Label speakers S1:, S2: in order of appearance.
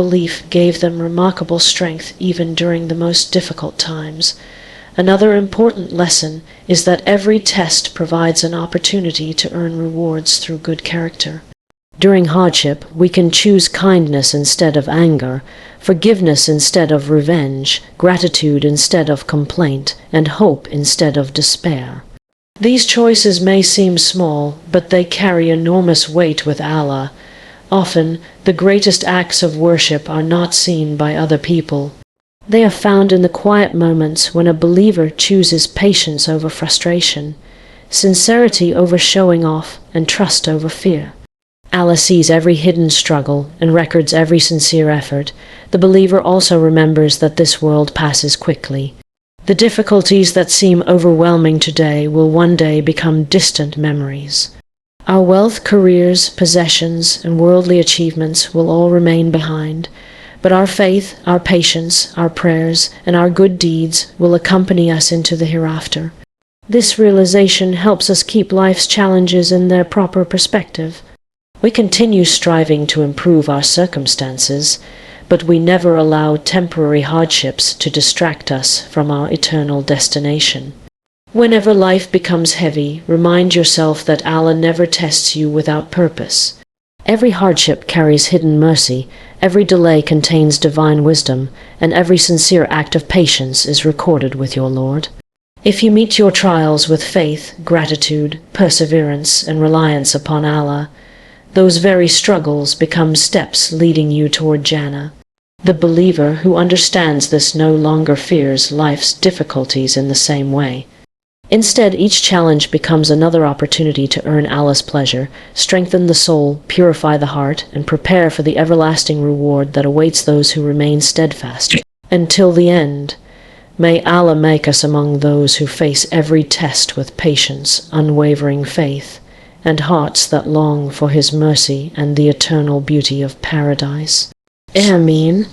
S1: Belief gave them remarkable strength even during the most difficult times. Another important lesson is that every test provides an opportunity to earn rewards through good character. During hardship, we can choose kindness instead of anger, forgiveness instead of revenge, gratitude instead of complaint, and hope instead of despair. These choices may seem small, but they carry enormous weight with Allah. Often, the greatest acts of worship are not seen by other people. They are found in the quiet moments when a believer chooses patience over frustration, sincerity over showing off, and trust over fear. Allah sees every hidden struggle and records every sincere effort. The believer also remembers that this world passes quickly. The difficulties that seem overwhelming today will one day become distant memories. Our wealth, careers, possessions, and worldly achievements will all remain behind, but our faith, our patience, our prayers, and our good deeds will accompany us into the hereafter. This realization helps us keep life's challenges in their proper perspective. We continue striving to improve our circumstances, but we never allow temporary hardships to distract us from our eternal destination. Whenever life becomes heavy, remind yourself that Allah never tests you without purpose. Every hardship carries hidden mercy, every delay contains divine wisdom, and every sincere act of patience is recorded with your Lord. If you meet your trials with faith, gratitude, perseverance, and reliance upon Allah, those very struggles become steps leading you toward Jannah. The believer who understands this no longer fears life's difficulties in the same way. Instead, each challenge becomes another opportunity to earn Allah's pleasure, strengthen the soul, purify the heart, and prepare for the everlasting reward that awaits those who remain steadfast. Until the end, may Allah make us among those who face every test with patience, unwavering faith, and hearts that long for His mercy and the eternal beauty of paradise. Ameen.